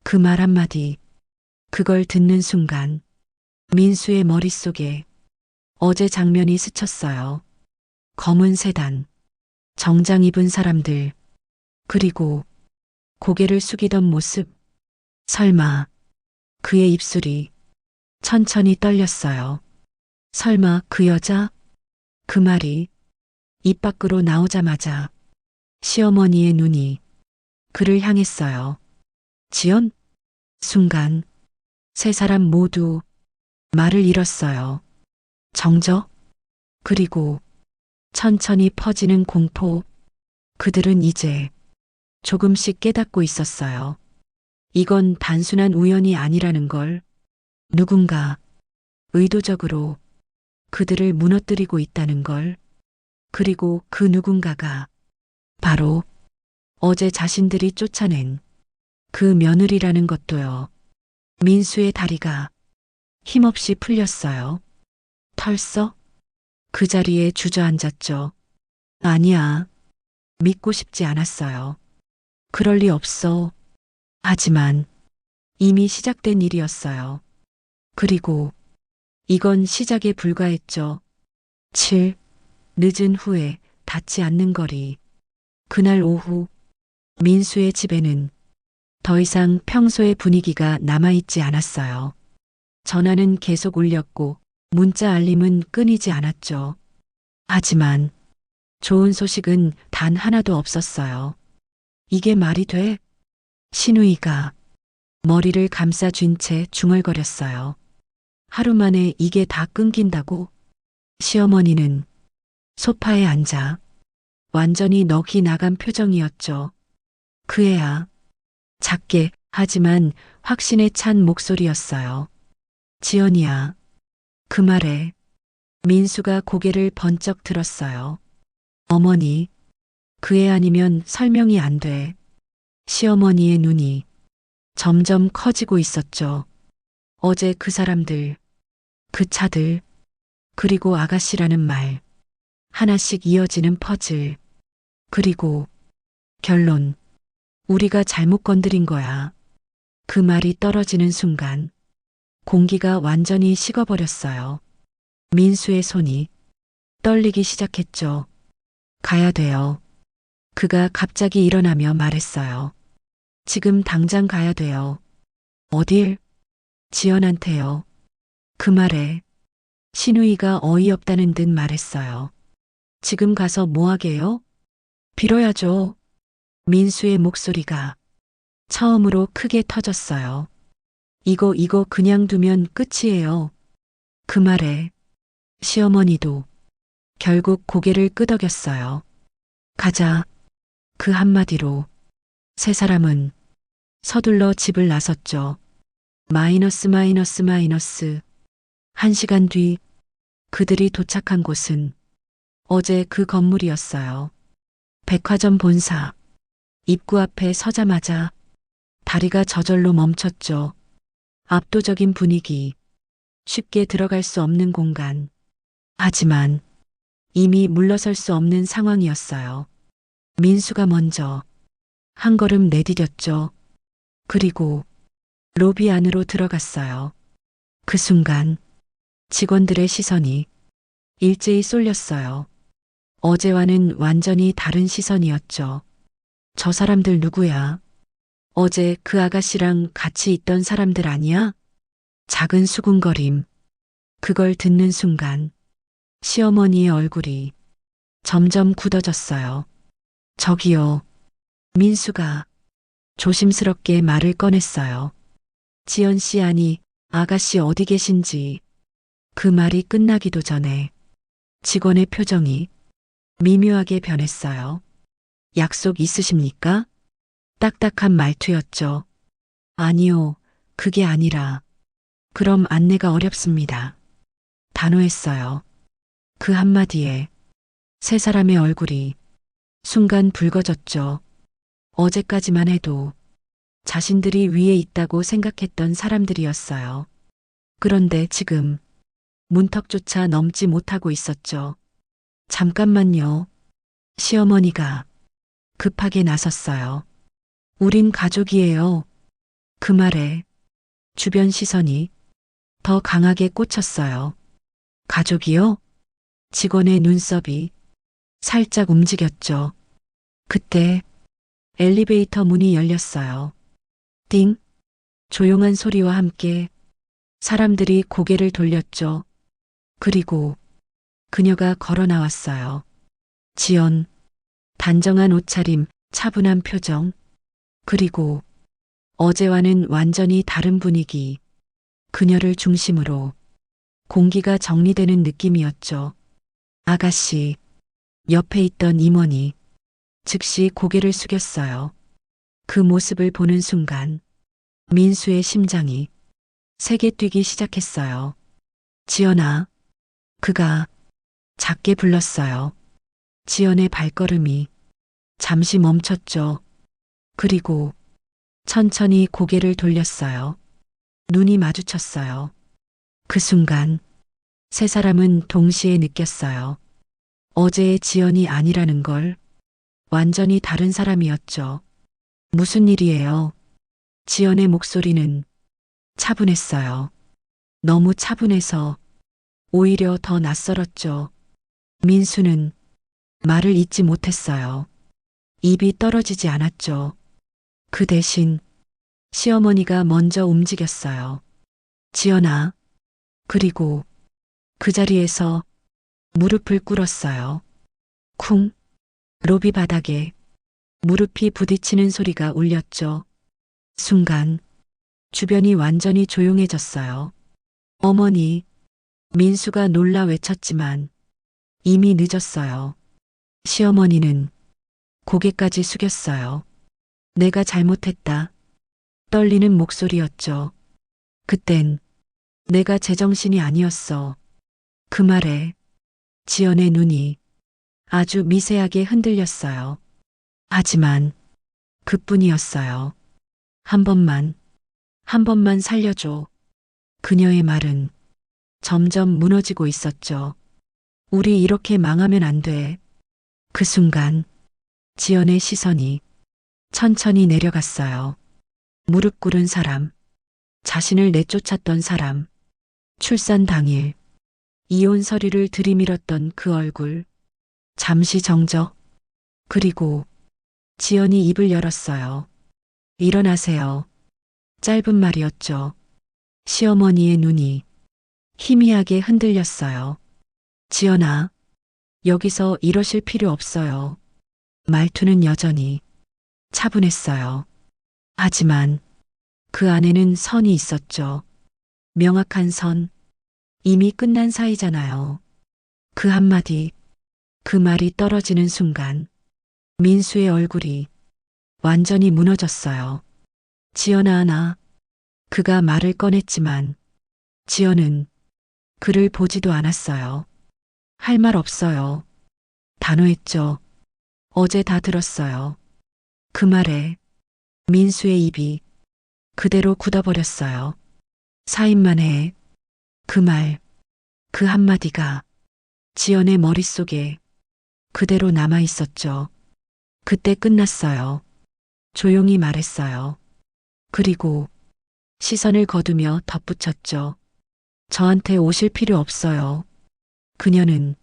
그 말 한마디, 그걸 듣는 순간 민수의 머릿속에 어제 장면이 스쳤어요. 검은 세단, 정장 입은 사람들, 그리고 고개를 숙이던 모습. 설마 그의 입술이 천천히 떨렸어요. 설마 그 여자? 그 말이 입 밖으로 나오자마자 시어머니의 눈이 그를 향했어요. 지연? 순간 세 사람 모두 말을 잃었어요. 정적? 그리고 천천히 퍼지는 공포. 그들은 이제 조금씩 깨닫고 있었어요. 이건 단순한 우연이 아니라는 걸. 누군가 의도적으로 그들을 무너뜨리고 있다는 걸. 그리고 그 누군가가 바로 어제 자신들이 쫓아낸 그 며느리라는 것도요. 민수의 다리가 힘없이 풀렸어요. 털썩 그 자리에 주저앉았죠. 아니야. 믿고 싶지 않았어요. 그럴 리 없어. 하지만 이미 시작된 일이었어요. 그리고 이건 시작에 불과했죠. 7. 늦은 후에 닿지 않는 거리. 그날 오후 민수의 집에는 더 이상 평소의 분위기가 남아있지 않았어요. 전화는 계속 울렸고 문자 알림은 끊이지 않았죠. 하지만 좋은 소식은 단 하나도 없었어요. 이게 말이 돼? 신우이가 머리를 감싸쥔 채 중얼거렸어요. 하루 만에 이게 다 끊긴다고? 시어머니는 소파에 앉아 완전히 넋이 나간 표정이었죠. 그 애야. 작게 하지만 확신에 찬 목소리였어요. 지연이야. 그 말에 민수가 고개를 번쩍 들었어요. 어머니, 그 애 아니면 설명이 안 돼. 시어머니의 눈이 점점 커지고 있었죠. 어제 그 사람들, 그 차들, 그리고 아가씨라는 말, 하나씩 이어지는 퍼즐, 그리고 결론, 우리가 잘못 건드린 거야. 그 말이 떨어지는 순간 공기가 완전히 식어버렸어요. 민수의 손이 떨리기 시작했죠. 가야 돼요. 그가 갑자기 일어나며 말했어요. 지금 당장 가야 돼요. 어딜? 지연한테요. 그 말에 신우이가 어이없다는 듯 말했어요. 지금 가서 뭐 하게요? 빌어야죠. 민수의 목소리가 처음으로 크게 터졌어요. 이거 그냥 두면 끝이에요. 그 말에 시어머니도 결국 고개를 끄덕였어요. 가자. 그 한마디로 세 사람은 서둘러 집을 나섰죠. 마이너스 마이너스 마이너스. 1시간 뒤 그들이 도착한 곳은 어제 그 건물이었어요. 백화점 본사. 입구 앞에 서자마자 다리가 저절로 멈췄죠. 압도적인 분위기. 쉽게 들어갈 수 없는 공간. 하지만 이미 물러설 수 없는 상황이었어요. 민수가 먼저 한 걸음 내디뎠죠. 그리고 로비 안으로 들어갔어요. 그 순간 직원들의 시선이 일제히 쏠렸어요. 어제와는 완전히 다른 시선이었죠. 저 사람들 누구야? 어제 그 아가씨랑 같이 있던 사람들 아니야? 작은 수군거림. 그걸 듣는 순간 시어머니의 얼굴이 점점 굳어졌어요. 저기요. 민수가 조심스럽게 말을 꺼냈어요. 지연 씨 아니 아가씨 어디 계신지. 그 말이 끝나기도 전에 직원의 표정이 미묘하게 변했어요. 약속 있으십니까? 딱딱한 말투였죠. 아니요, 그게 아니라. 그럼 안내가 어렵습니다. 단호했어요. 그 한마디에 세 사람의 얼굴이 순간 붉어졌죠. 어제까지만 해도 자신들이 위에 있다고 생각했던 사람들이었어요. 그런데 지금 문턱조차 넘지 못하고 있었죠. 잠깐만요. 시어머니가 급하게 나섰어요. 우린 가족이에요. 그 말에 주변 시선이 더 강하게 꽂혔어요. 가족이요? 직원의 눈썹이 살짝 움직였죠. 그때 엘리베이터 문이 열렸어요. 띵! 조용한 소리와 함께 사람들이 고개를 돌렸죠. 그리고 그녀가 걸어 나왔어요. 지연, 단정한 옷차림, 차분한 표정, 그리고 어제와는 완전히 다른 분위기, 그녀를 중심으로 공기가 정리되는 느낌이었죠. 아가씨, 옆에 있던 임원이 즉시 고개를 숙였어요. 그 모습을 보는 순간 민수의 심장이 세게 뛰기 시작했어요. 지연아, 그가 작게 불렀어요. 지연의 발걸음이 잠시 멈췄죠. 그리고 천천히 고개를 돌렸어요. 눈이 마주쳤어요. 그 순간 세 사람은 동시에 느꼈어요. 어제의 지연이 아니라는 걸. 완전히 다른 사람이었죠. 무슨 일이에요? 지연의 목소리는 차분했어요. 너무 차분해서 오히려 더 낯설었죠. 민수는 말을 잇지 못했어요. 입이 떨어지지 않았죠. 그 대신 시어머니가 먼저 움직였어요. 지연아. 그리고 그 자리에서 무릎을 꿇었어요. 쿵. 로비 바닥에 무릎이 부딪히는 소리가 울렸죠. 순간 주변이 완전히 조용해졌어요. 어머니. 민수가 놀라 외쳤지만 이미 늦었어요. 시어머니는 고개까지 숙였어요. 내가 잘못했다. 떨리는 목소리였죠. 그땐 내가 제정신이 아니었어. 그 말에 지연의 눈이 아주 미세하게 흔들렸어요. 하지만 그뿐이었어요. 한 번만 살려줘. 그녀의 말은 점점 무너지고 있었죠. 우리 이렇게 망하면 안 돼. 그 순간 지연의 시선이 천천히 내려갔어요. 무릎 꿇은 사람, 자신을 내쫓았던 사람, 출산 당일 이혼 서류를 들이밀었던 그 얼굴, 잠시 정적, 그리고 지연이 입을 열었어요. 일어나세요. 짧은 말이었죠. 시어머니의 눈이 희미하게 흔들렸어요. 지연아, 여기서 이러실 필요 없어요. 말투는 여전히 차분했어요. 하지만 그 안에는 선이 있었죠. 명확한 선. 이미 끝난 사이잖아요. 그 한마디, 그 말이 떨어지는 순간 민수의 얼굴이 완전히 무너졌어요. 지연아, 나. 그가 말을 꺼냈지만 지연은 그를 보지도 않았어요. 할 말 없어요. 단호했죠. 어제 다 들었어요. 그 말에 민수의 입이 그대로 굳어버렸어요. 4인 만에 그 말, 그 한마디가 지연의 머릿속에 그대로 남아 있었죠. 그때 끝났어요. 조용히 말했어요. 그리고 시선을 거두며 덧붙였죠. 저한테 오실 필요 없어요. 그녀는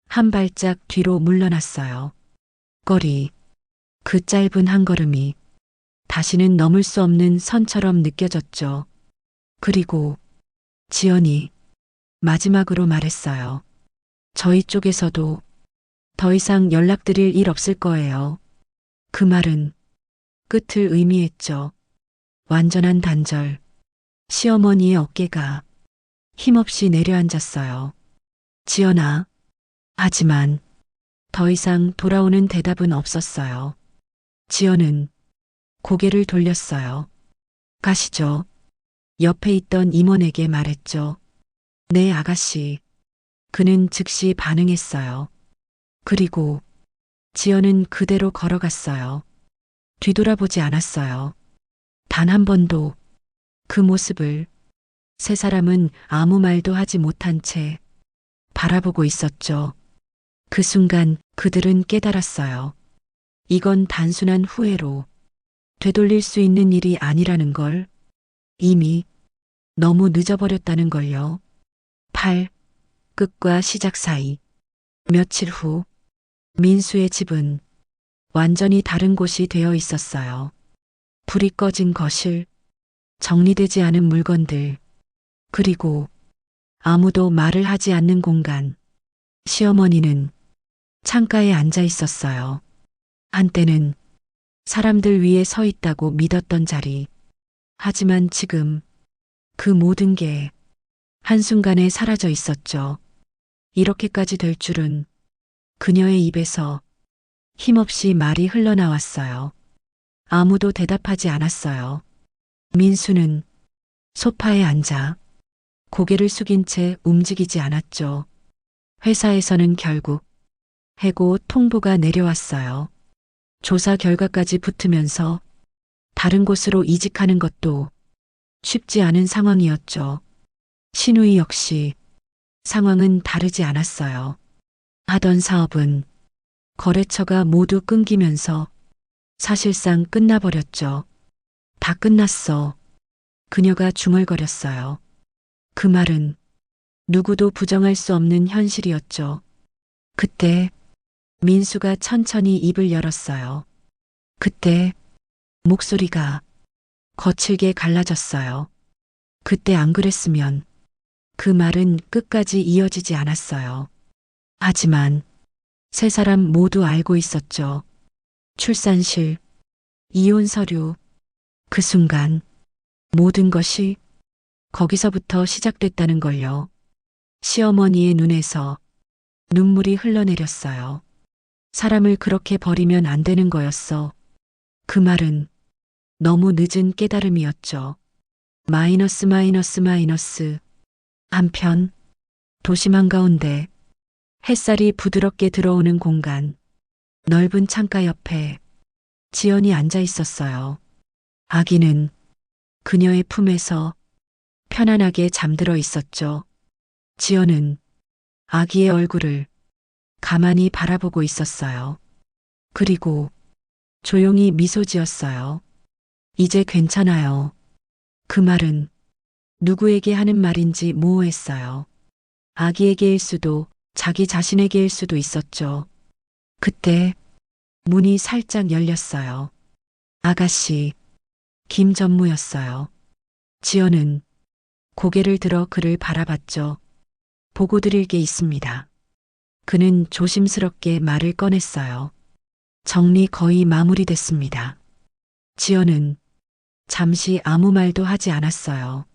한 발짝 뒤로 물러났어요. 거리, 그 짧은 한 걸음이 다시는 넘을 수 없는 선처럼 느껴졌죠. 그리고 지연이 마지막으로 말했어요. 저희 쪽에서도 더 이상 연락드릴 일 없을 거예요. 그 말은 끝을 의미했죠. 완전한 단절. 시어머니의 어깨가 힘없이 내려앉았어요. 지연아. 하지만 더 이상 돌아오는 대답은 없었어요. 지연은 고개를 돌렸어요. 가시죠. 옆에 있던 임원에게 말했죠. 네, 아가씨. 그는 즉시 반응했어요. 그리고 지연은 그대로 걸어갔어요. 뒤돌아보지 않았어요. 단 한 번도 그 모습을 세 사람은 아무 말도 하지 못한 채 바라보고 있었죠. 그 순간 그들은 깨달았어요. 이건 단순한 후회로 되돌릴 수 있는 일이 아니라는 걸. 이미 너무 늦어버렸다는 걸요. 8. 끝과 시작 사이. 며칠 후 민수의 집은 완전히 다른 곳이 되어 있었어요. 불이 꺼진 거실, 정리되지 않은 물건들, 그리고 아무도 말을 하지 않는 공간. 시어머니는 창가에 앉아 있었어요. 한때는 사람들 위에 서 있다고 믿었던 자리. 하지만 지금 그 모든 게 한순간에 사라져 있었죠. 이렇게까지 될 줄은. 그녀의 입에서 힘없이 말이 흘러나왔어요. 아무도 대답하지 않았어요. 민수는 소파에 앉아 고개를 숙인 채 움직이지 않았죠. 회사에서는 결국 해고 통보가 내려왔어요. 조사 결과까지 붙으면서 다른 곳으로 이직하는 것도 쉽지 않은 상황이었죠. 신우이 역시 상황은 다르지 않았어요. 하던 사업은 거래처가 모두 끊기면서 사실상 끝나버렸죠. 다 끝났어. 그녀가 중얼거렸어요. 그 말은 누구도 부정할 수 없는 현실이었죠. 그때 민수가 천천히 입을 열었어요. 그때 목소리가 거칠게 갈라졌어요. 그때 안 그랬으면 그 말은 끝까지 이어지지 않았어요. 하지만 세 사람 모두 알고 있었죠. 출산실, 이혼 서류, 그 순간 모든 것이 거기서부터 시작됐다는 걸요. 시어머니의 눈에서 눈물이 흘러내렸어요. 사람을 그렇게 버리면 안 되는 거였어. 그 말은 너무 늦은 깨달음이었죠. 마이너스 마이너스 마이너스. 한편 도심 한가운데 햇살이 부드럽게 들어오는 공간. 넓은 창가 옆에 지연이 앉아 있었어요. 아기는 그녀의 품에서 편안하게 잠들어 있었죠. 지연은 아기의 얼굴을 가만히 바라보고 있었어요. 그리고 조용히 미소 지었어요. 이제 괜찮아요. 그 말은 누구에게 하는 말인지 모호했어요. 아기에게일 수도 자기 자신에게일 수도 있었죠. 그때 문이 살짝 열렸어요. 아가씨, 김전무였어요. 지연은 고개를 들어 그를 바라봤죠. 보고 드릴 게 있습니다. 그는 조심스럽게 말을 꺼냈어요. 정리 거의 마무리됐습니다. 지연은 잠시 아무 말도 하지 않았어요.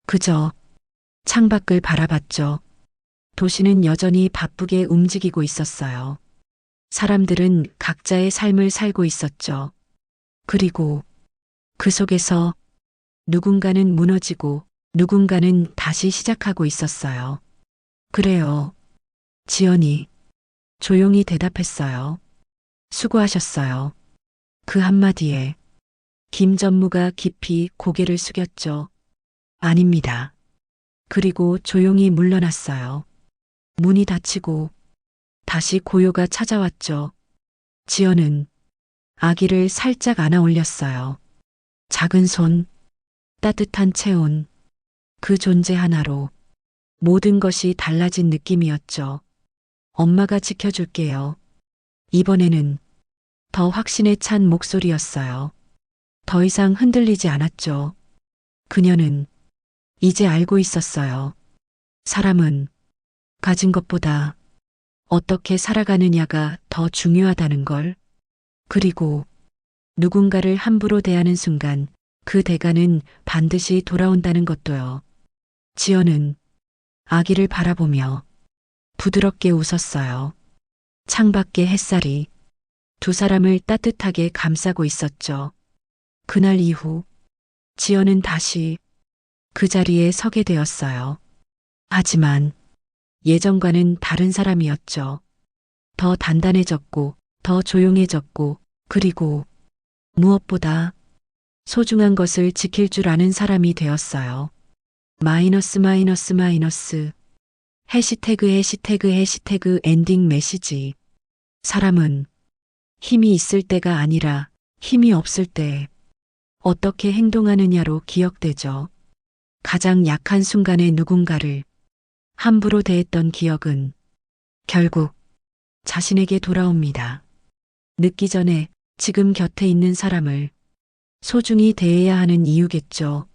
그저 창밖을 바라봤죠. 도시는 여전히 바쁘게 움직이고 있었어요. 사람들은 각자의 삶을 살고 있었죠. 그리고 그 속에서 누군가는 무너지고 누군가는 다시 시작하고 있었어요. 그래요. 지연이 조용히 대답했어요. 수고하셨어요. 그 한마디에 김 전무가 깊이 고개를 숙였죠. 아닙니다. 그리고 조용히 물러났어요. 문이 닫히고 다시 고요가 찾아왔죠. 지연은 아기를 살짝 안아 올렸어요. 작은 손, 따뜻한 체온, 그 존재 하나로 모든 것이 달라진 느낌이었죠. 엄마가 지켜줄게요. 이번에는 더 확신에 찬 목소리였어요. 더 이상 흔들리지 않았죠. 그녀는 이제 알고 있었어요. 사람은 가진 것보다 어떻게 살아가느냐가 더 중요하다는 걸. 그리고 누군가를 함부로 대하는 순간 그 대가는 반드시 돌아온다는 것도요. 지연은 아기를 바라보며 부드럽게 웃었어요. 창밖의 햇살이 두 사람을 따뜻하게 감싸고 있었죠. 그날 이후 지연은 다시 그 자리에 서게 되었어요. 하지만 예전과는 다른 사람이었죠. 더 단단해졌고, 더 조용해졌고, 그리고 무엇보다 소중한 것을 지킬 줄 아는 사람이 되었어요. 마이너스 마이너스 마이너스 해시태그 해시태그 해시태그 엔딩 메시지. 사람은 힘이 있을 때가 아니라 힘이 없을 때 어떻게 행동하느냐로 기억되죠. 가장 약한 순간에 누군가를 함부로 대했던 기억은 결국 자신에게 돌아옵니다. 늦기 전에 지금 곁에 있는 사람을 소중히 대해야 하는 이유겠죠.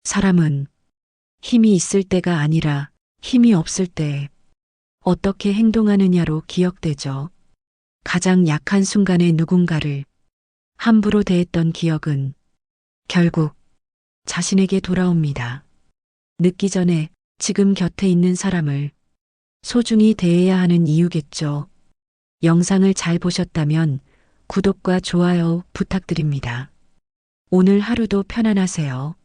사람은 힘이 있을 때가 아니라 힘이 없을 때 어떻게 행동하느냐로 기억되죠. 가장 약한 순간에 누군가를 함부로 대했던 기억은 결국 자신에게 돌아옵니다. 늦기 전에 지금 곁에 있는 사람을 소중히 대해야 하는 이유겠죠. 영상을 잘 보셨다면 구독과 좋아요 부탁드립니다. 오늘 하루도 편안하세요.